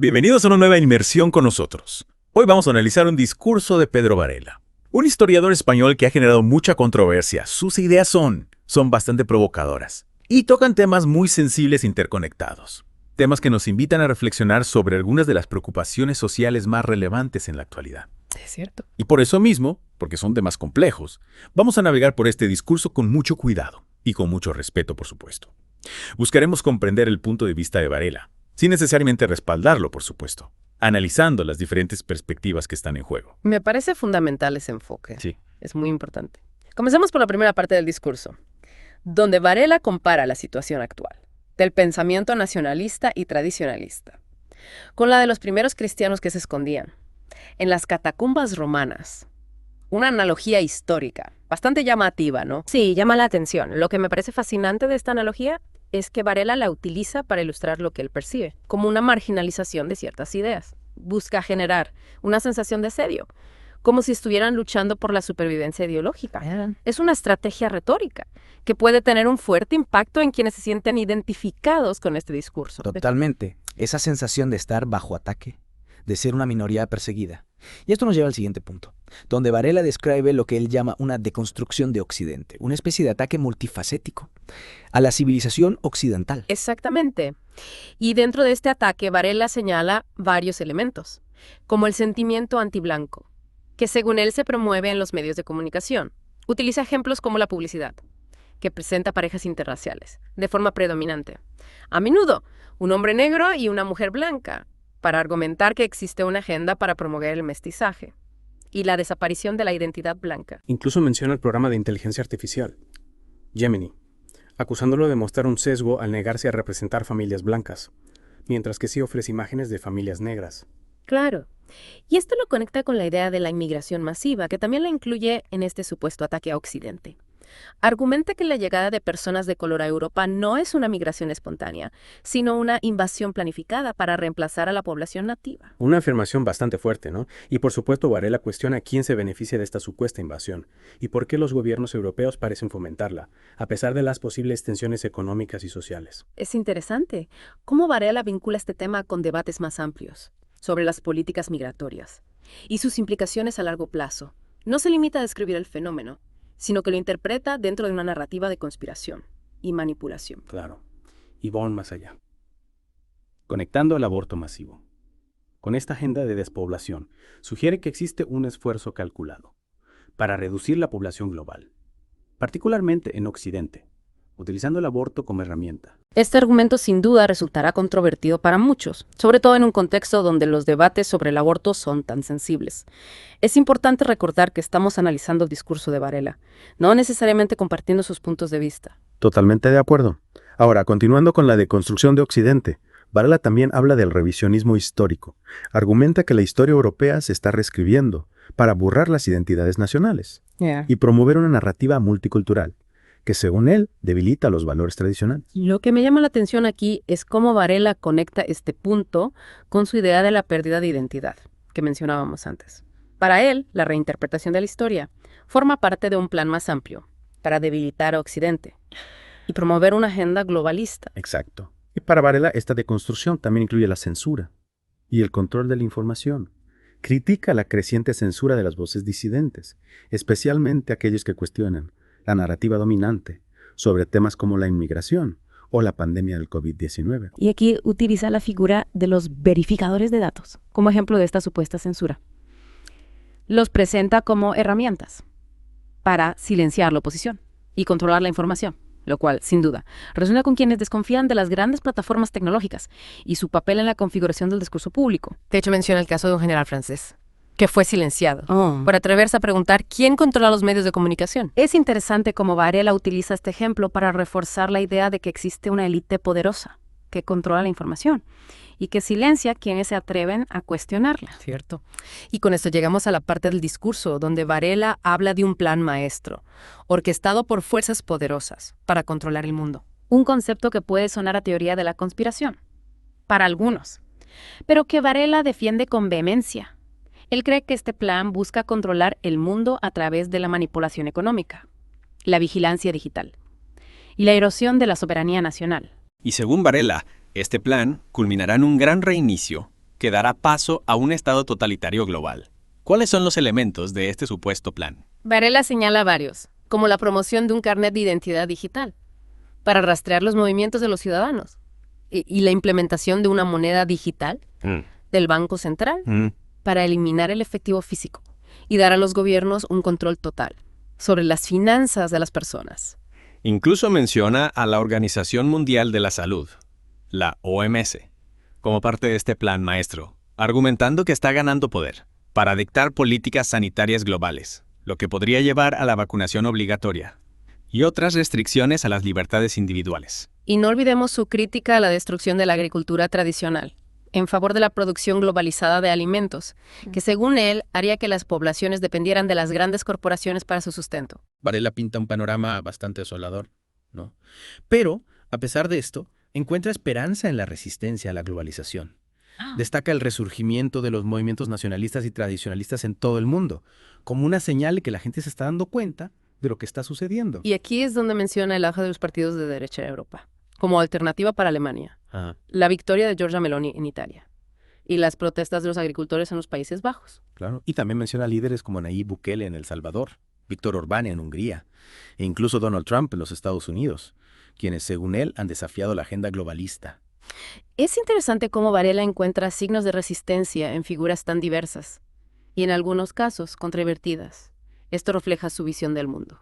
Bienvenidos a una nueva inmersión con nosotros. Hoy vamos a analizar un discurso de Pedro Varela, un historiador español que ha generado mucha controversia. Sus ideas son bastante provocadoras y tocan temas muy sensibles e interconectados. Temas que nos invitan a reflexionar sobre algunas de las preocupaciones sociales más relevantes en la actualidad. Es cierto. Y por eso mismo, porque son temas complejos, vamos a navegar por este discurso con mucho cuidado y con mucho respeto, por supuesto. Buscaremos comprender el punto de vista de Varela, sin necesariamente respaldarlo, por supuesto, analizando las diferentes perspectivas que están en juego. Me parece fundamental ese enfoque. Sí. Es muy importante. Comencemos por la primera parte del discurso, donde Varela compara la situación actual del pensamiento nacionalista y tradicionalista con la de los primeros cristianos que se escondían en las catacumbas romanas. Una analogía histórica, bastante llamativa, ¿no? Sí, llama la atención. Lo que me parece fascinante de esta analogía es que Varela la utiliza para ilustrar lo que él percibe, como una marginalización de ciertas ideas. Busca generar una sensación de asedio, como si estuvieran luchando por la supervivencia ideológica. Es una estrategia retórica que puede tener un fuerte impacto en quienes se sienten identificados con este discurso. Totalmente. Esa sensación de estar bajo ataque, de ser una minoría perseguida. Y esto nos lleva al siguiente punto, donde Varela describe lo que él llama una deconstrucción de Occidente, una especie de ataque multifacético a la civilización occidental. Exactamente. Y dentro de este ataque, Varela señala varios elementos, como el sentimiento antiblanco, que según él se promueve en los medios de comunicación. Utiliza ejemplos como la publicidad, que presenta parejas interraciales, de forma predominante. A menudo, un hombre negro y una mujer blanca, para argumentar que existe una agenda para promover el mestizaje y la desaparición de la identidad blanca. Incluso menciona el programa de inteligencia artificial, Gemini, acusándolo de mostrar un sesgo al negarse a representar familias blancas, mientras que sí ofrece imágenes de familias negras. Claro. Y esto lo conecta con la idea de la inmigración masiva, que también la incluye en este supuesto ataque a Occidente. Argumenta que la llegada de personas de color a Europa no es una migración espontánea, sino una invasión planificada para reemplazar a la población nativa. Una afirmación bastante fuerte, ¿no? Y por supuesto Varela cuestiona quién se beneficia de esta supuesta invasión y por qué los gobiernos europeos parecen fomentarla, a pesar de las posibles tensiones económicas y sociales. Es interesante cómo Varela vincula este tema con debates más amplios sobre las políticas migratorias y sus implicaciones a largo plazo. No se limita a describir el fenómeno, sino que lo interpreta dentro de una narrativa de conspiración y manipulación. Claro, y van más allá. Conectando al aborto masivo. Con esta agenda de despoblación, sugiere que existe un esfuerzo calculado para reducir la población global, particularmente en Occidente, utilizando el aborto como herramienta. Este argumento sin duda resultará controvertido para muchos, sobre todo en un contexto donde los debates sobre el aborto son tan sensibles. Es importante recordar que estamos analizando el discurso de Varela, no necesariamente compartiendo sus puntos de vista. Totalmente de acuerdo. Ahora, continuando con la deconstrucción de Occidente, Varela también habla del revisionismo histórico. Argumenta que la historia europea se está reescribiendo para borrar las identidades nacionales y promover una narrativa multicultural, que según él debilita los valores tradicionales. Lo que me llama la atención aquí es cómo Varela conecta este punto con su idea de la pérdida de identidad, que mencionábamos antes. Para él, la reinterpretación de la historia forma parte de un plan más amplio para debilitar a Occidente y promover una agenda globalista. Exacto. Y para Varela, esta deconstrucción también incluye la censura y el control de la información. Critica la creciente censura de las voces disidentes, especialmente aquellos que cuestionan la narrativa dominante sobre temas como la inmigración o la pandemia del COVID-19. Y aquí utiliza la figura de los verificadores de datos como ejemplo de esta supuesta censura. Los presenta como herramientas para silenciar la oposición y controlar la información, lo cual, sin duda, resuena con quienes desconfían de las grandes plataformas tecnológicas y su papel en la configuración del discurso público. De hecho, menciona el caso de un general francés que fue silenciado por atreverse a preguntar quién controla los medios de comunicación. Es interesante cómo Varela utiliza este ejemplo para reforzar la idea de que existe una élite poderosa que controla la información y que silencia a quienes se atreven a cuestionarla. Cierto. Y con esto llegamos a la parte del discurso donde Varela habla de un plan maestro, orquestado por fuerzas poderosas para controlar el mundo. Un concepto que puede sonar a teoría de la conspiración, para algunos, pero que Varela defiende con vehemencia. Él cree que este plan busca controlar el mundo a través de la manipulación económica, la vigilancia digital y la erosión de la soberanía nacional. Y según Varela, este plan culminará en un gran reinicio que dará paso a un estado totalitario global. ¿Cuáles son los elementos de este supuesto plan? Varela señala varios, como la promoción de un carnet de identidad digital, para rastrear los movimientos de los ciudadanos, y la implementación de una moneda digital del Banco Central para eliminar el efectivo físico y dar a los gobiernos un control total sobre las finanzas de las personas. Incluso menciona a la Organización Mundial de la Salud, la OMS, como parte de este plan maestro, argumentando que está ganando poder para dictar políticas sanitarias globales, lo que podría llevar a la vacunación obligatoria y otras restricciones a las libertades individuales. Y no olvidemos su crítica a la destrucción de la agricultura tradicional, en favor de la producción globalizada de alimentos, que según él haría que las poblaciones dependieran de las grandes corporaciones para su sustento. Varela pinta un panorama bastante desolador, ¿no? Pero, a pesar de esto, encuentra esperanza en la resistencia a la globalización. Destaca el resurgimiento de los movimientos nacionalistas y tradicionalistas en todo el mundo, como una señal de que la gente se está dando cuenta de lo que está sucediendo. Y aquí es donde menciona el auge de los partidos de derecha en Europa, como alternativa para Alemania, la victoria de Giorgia Meloni en Italia y las protestas de los agricultores en los Países Bajos. Claro, y también menciona líderes como Nayib Bukele en El Salvador, Víctor Orbán en Hungría e incluso Donald Trump en los Estados Unidos, quienes según él han desafiado la agenda globalista. Es interesante cómo Varela encuentra signos de resistencia en figuras tan diversas y en algunos casos controvertidas. Esto refleja su visión del mundo,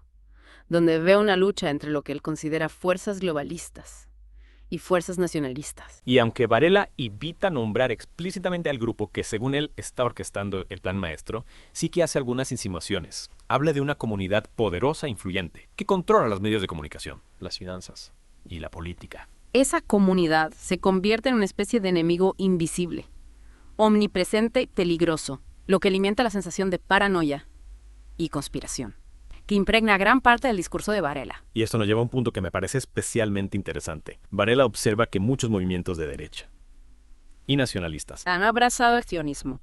donde ve una lucha entre lo que él considera fuerzas globalistas y fuerzas nacionalistas. Y aunque Varela evita nombrar explícitamente al grupo que según él está orquestando el plan maestro, sí que hace algunas insinuaciones. Habla de una comunidad poderosa e influyente que controla los medios de comunicación, las finanzas y la política. Esa comunidad se convierte en una especie de enemigo invisible, omnipresente y peligroso, lo que alimenta la sensación de paranoia y conspiración, que impregna gran parte del discurso de Varela. Y esto nos lleva a un punto que me parece especialmente interesante. Varela observa que muchos movimientos de derecha y nacionalistas Han abrazado el sionismo,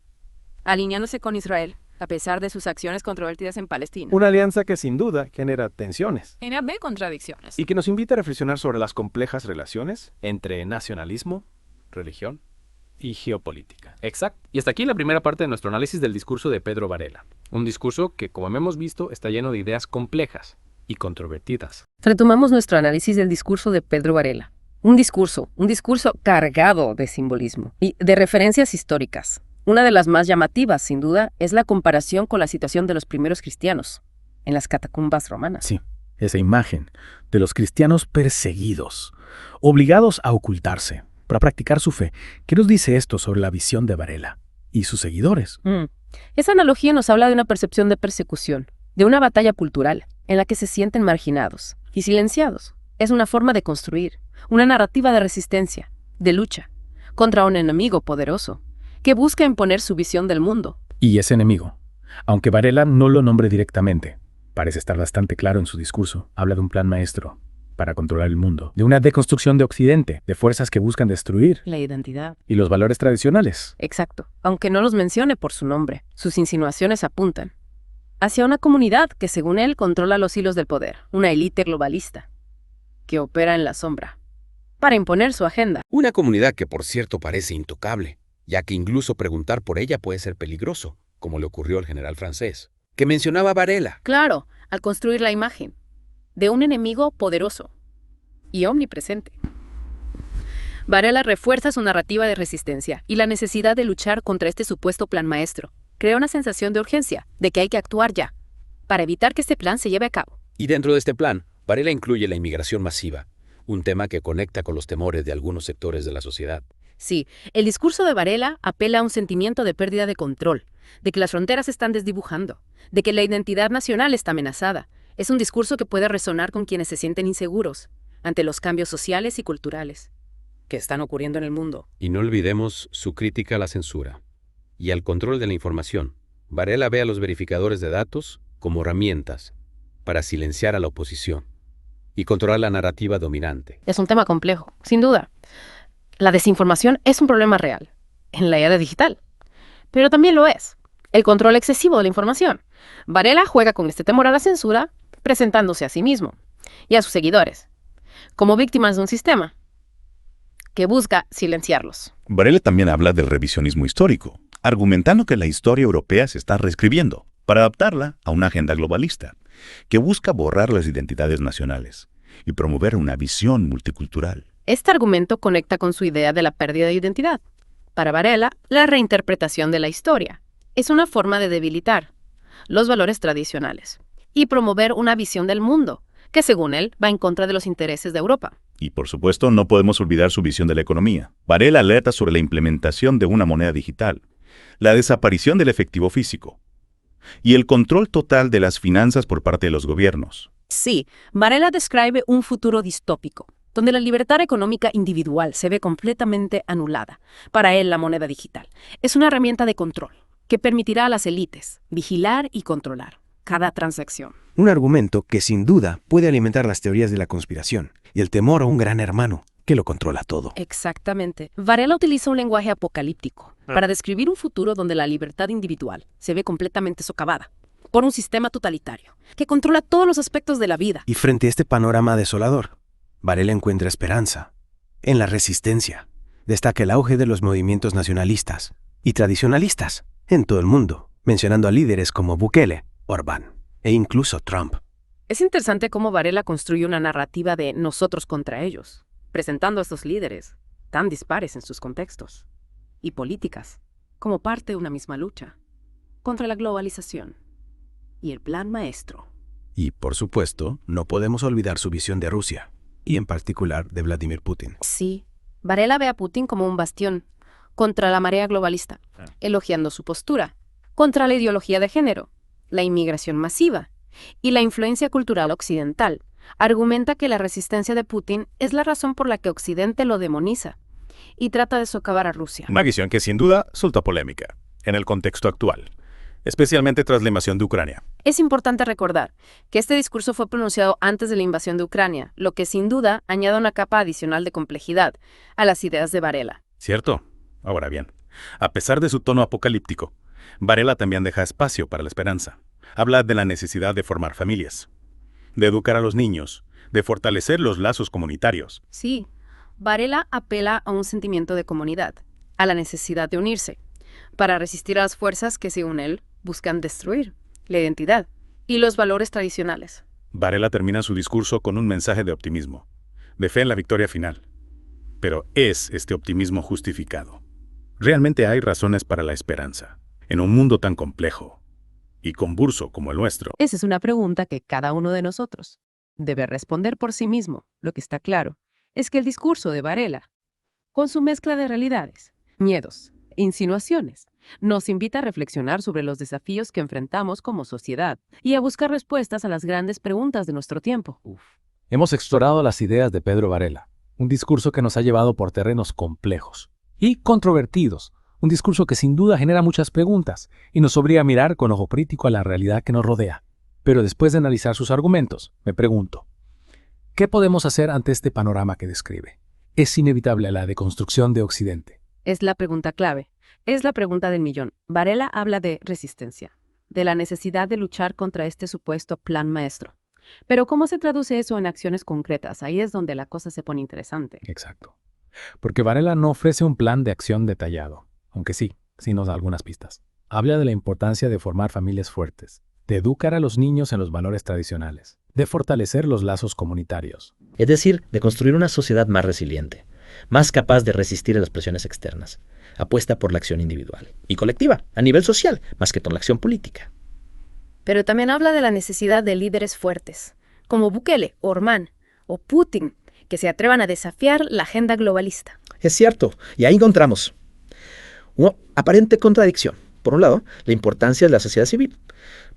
alineándose con Israel, a pesar de sus acciones controvertidas en Palestina. Una alianza que sin duda genera tensiones Tiene contradicciones. y que nos invita a reflexionar sobre las complejas relaciones entre nacionalismo, religión y geopolítica. Exacto. Y hasta aquí la primera parte de nuestro análisis del discurso de Pedro Varela. Un discurso que, como hemos visto, está lleno de ideas complejas y controvertidas. Retomamos nuestro análisis del discurso de Pedro Varela. Un discurso cargado de simbolismo y de referencias históricas. Una de las más llamativas, sin duda, es la comparación con la situación de los primeros cristianos en las catacumbas romanas. Sí, esa imagen de los cristianos perseguidos, obligados a ocultarse para practicar su fe. ¿Qué nos dice esto sobre la visión de Varela y sus seguidores? Esa analogía nos habla de una percepción de persecución, de una batalla cultural en la que se sienten marginados y silenciados. Es una forma de construir, una narrativa de resistencia, de lucha, contra un enemigo poderoso que busca imponer su visión del mundo. Y ese enemigo, aunque Varela no lo nombre directamente, parece estar bastante claro en su discurso, habla de un plan maestro para controlar el mundo, de una deconstrucción de Occidente, de fuerzas que buscan destruir La identidad. y los valores tradicionales. Exacto. Aunque no los mencione por su nombre, sus insinuaciones apuntan hacia una comunidad que, según él, controla los hilos del poder, una élite globalista que opera en la sombra para imponer su agenda. Una comunidad que, por cierto, parece intocable, ya que incluso preguntar por ella puede ser peligroso, como le ocurrió al general francés, que mencionaba Varela. Claro, al construir la imagen de un enemigo poderoso y omnipresente. Varela refuerza su narrativa de resistencia y la necesidad de luchar contra este supuesto plan maestro. Crea una sensación de urgencia, de que hay que actuar ya, para evitar que este plan se lleve a cabo. Y dentro de este plan, Varela incluye la inmigración masiva, un tema que conecta con los temores de algunos sectores de la sociedad. Sí, el discurso de Varela apela a un sentimiento de pérdida de control, de que las fronteras se están desdibujando, de que la identidad nacional está amenazada. Es un discurso que puede resonar con quienes se sienten inseguros ante los cambios sociales y culturales que están ocurriendo en el mundo. Y no olvidemos su crítica a la censura y al control de la información. Varela ve a los verificadores de datos como herramientas para silenciar a la oposición y controlar la narrativa dominante. Es un tema complejo, sin duda. La desinformación es un problema real en la era digital, pero también lo es el control excesivo de la información. Varela juega con este temor a la censura, presentándose a sí mismo y a sus seguidores como víctimas de un sistema que busca silenciarlos. Varela también habla del revisionismo histórico, argumentando que la historia europea se está reescribiendo para adaptarla a una agenda globalista, que busca borrar las identidades nacionales y promover una visión multicultural. Este argumento conecta con su idea de la pérdida de identidad. Para Varela, la reinterpretación de la historia es una forma de debilitar los valores tradicionales y promover una visión del mundo que, según él, va en contra de los intereses de Europa. Y por supuesto, no podemos olvidar su visión de la economía. Varela alerta sobre la implementación de una moneda digital, la desaparición del efectivo físico y el control total de las finanzas por parte de los gobiernos. Sí, Varela describe un futuro distópico, donde la libertad económica individual se ve completamente anulada. Para él, la moneda digital es una herramienta de control que permitirá a las élites vigilar y controlar cada transacción. Un argumento que sin duda puede alimentar las teorías de la conspiración y el temor a un gran hermano que lo controla todo. Exactamente. Varela utiliza un lenguaje apocalíptico para describir un futuro donde la libertad individual se ve completamente socavada por un sistema totalitario que controla todos los aspectos de la vida. Y frente a este panorama desolador, Varela encuentra esperanza en la resistencia. Destaca el auge de los movimientos nacionalistas y tradicionalistas en todo el mundo, mencionando a líderes como Bukele, Orbán e incluso Trump. Es interesante cómo Varela construye una narrativa de nosotros contra ellos, presentando a estos líderes tan dispares en sus contextos y políticas como parte de una misma lucha contra la globalización y el plan maestro. Y, por supuesto, no podemos olvidar su visión de Rusia, y en particular de Vladimir Putin. Sí, Varela ve a Putin como un bastión contra la marea globalista, elogiando su postura contra la ideología de género, la inmigración masiva y la influencia cultural occidental. Argumenta que la resistencia de Putin es la razón por la que Occidente lo demoniza y trata de socavar a Rusia. Una visión que sin duda resulta polémica en el contexto actual, especialmente tras la invasión de Ucrania. Es importante recordar que este discurso fue pronunciado antes de la invasión de Ucrania, lo que sin duda añade una capa adicional de complejidad a las ideas de Varela. ¿Cierto? Ahora bien, a pesar de su tono apocalíptico, Varela también deja espacio para la esperanza. Habla de la necesidad de formar familias, de educar a los niños, de fortalecer los lazos comunitarios. Sí, Varela apela a un sentimiento de comunidad, a la necesidad de unirse, para resistir a las fuerzas que, según él, buscan destruir la identidad y los valores tradicionales. Varela termina su discurso con un mensaje de optimismo, de fe en la victoria final. Pero ¿es este optimismo justificado? ¿Realmente hay razones para la esperanza en un mundo tan complejo y convulso como el nuestro? Esa es una pregunta que cada uno de nosotros debe responder por sí mismo. Lo que está claro es que el discurso de Varela, con su mezcla de realidades, miedos e insinuaciones, nos invita a reflexionar sobre los desafíos que enfrentamos como sociedad y a buscar respuestas a las grandes preguntas de nuestro tiempo. Hemos explorado las ideas de Pedro Varela, un discurso que nos ha llevado por terrenos complejos y controvertidos, un discurso que sin duda genera muchas preguntas y nos obliga a mirar con ojo crítico a la realidad que nos rodea. Pero después de analizar sus argumentos, me pregunto, ¿qué podemos hacer ante este panorama que describe? ¿Es inevitable la deconstrucción de Occidente? Es la pregunta clave. Es la pregunta del millón. Varela habla de resistencia, de la necesidad de luchar contra este supuesto plan maestro. Pero ¿cómo se traduce eso en acciones concretas? Ahí es donde la cosa se pone interesante. Exacto. Porque Varela no ofrece un plan de acción detallado, aunque sí nos da algunas pistas. Habla de la importancia de formar familias fuertes, de educar a los niños en los valores tradicionales, de fortalecer los lazos comunitarios. Es decir, de construir una sociedad más resiliente, más capaz de resistir a las presiones externas. Apuesta por la acción individual y colectiva, a nivel social, más que por la acción política. Pero también habla de la necesidad de líderes fuertes, como Bukele, Orbán o Putin, que se atrevan a desafiar la agenda globalista. Es cierto, y ahí encontramos una aparente contradicción. Por un lado, la importancia de la sociedad civil.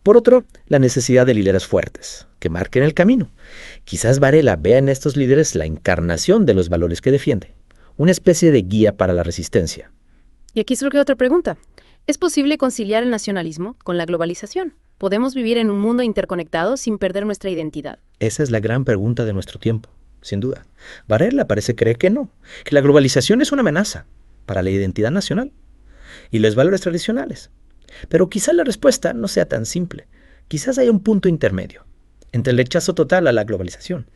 Por otro, la necesidad de líderes fuertes, que marquen el camino. Quizás Varela vea en estos líderes la encarnación de los valores que defiende, una especie de guía para la resistencia. Y aquí surge otra pregunta. ¿Es posible conciliar el nacionalismo con la globalización? ¿Podemos vivir en un mundo interconectado sin perder nuestra identidad? Esa es la gran pregunta de nuestro tiempo, sin duda. Varela parece creer que no, que la globalización es una amenaza para la identidad nacional y los valores tradicionales. Pero quizás la respuesta no sea tan simple. Quizás haya un punto intermedio entre el rechazo total a la globalización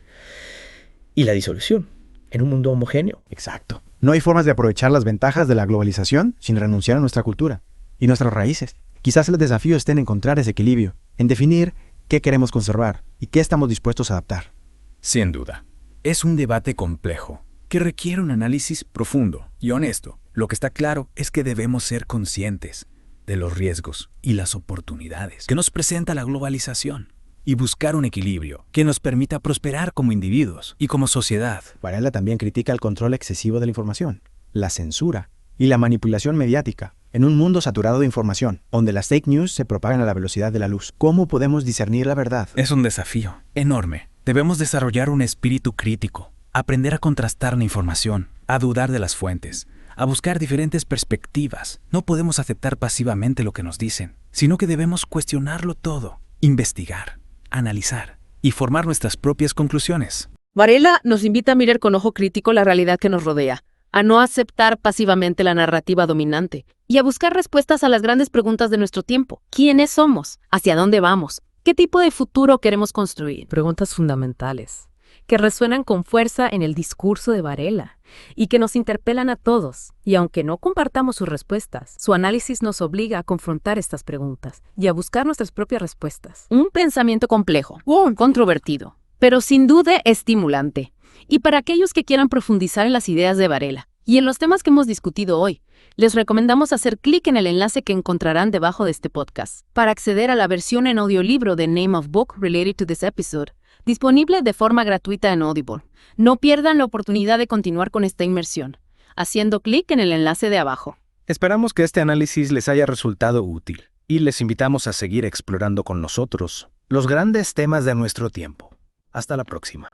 y la disolución en un mundo homogéneo. Exacto. No hay formas de aprovechar las ventajas de la globalización sin renunciar a nuestra cultura y nuestras raíces. Quizás el desafío esté en encontrar ese equilibrio, en definir qué queremos conservar y qué estamos dispuestos a adaptar. Sin duda, es un debate complejo que requiere un análisis profundo y honesto. Lo que está claro es que debemos ser conscientes de los riesgos y las oportunidades que nos presenta la globalización y buscar un equilibrio que nos permita prosperar como individuos y como sociedad. Varela también critica el control excesivo de la información, la censura y la manipulación mediática en un mundo saturado de información, donde las fake news se propagan a la velocidad de la luz. ¿Cómo podemos discernir la verdad? Es un desafío enorme. Debemos desarrollar un espíritu crítico, aprender a contrastar la información, a dudar de las fuentes, a buscar diferentes perspectivas. No podemos aceptar pasivamente lo que nos dicen, sino que debemos cuestionarlo todo, investigar, analizar y formar nuestras propias conclusiones. Varela nos invita a mirar con ojo crítico la realidad que nos rodea, a no aceptar pasivamente la narrativa dominante y a buscar respuestas a las grandes preguntas de nuestro tiempo. ¿Quiénes somos? ¿Hacia dónde vamos? ¿Qué tipo de futuro queremos construir? Preguntas fundamentales que resuenan con fuerza en el discurso de Varela y que nos interpelan a todos. Y aunque no compartamos sus respuestas, su análisis nos obliga a confrontar estas preguntas y a buscar nuestras propias respuestas. Un pensamiento complejo, controvertido, pero sin duda estimulante. Y para aquellos que quieran profundizar en las ideas de Varela y en los temas que hemos discutido hoy, les recomendamos hacer clic en el enlace que encontrarán debajo de este podcast para acceder a la versión en audiolibro de Name of Book Related to this Episode, disponible de forma gratuita en Audible. No pierdan la oportunidad de continuar con esta inmersión, haciendo clic en el enlace de abajo. Esperamos que este análisis les haya resultado útil y les invitamos a seguir explorando con nosotros los grandes temas de nuestro tiempo. Hasta la próxima.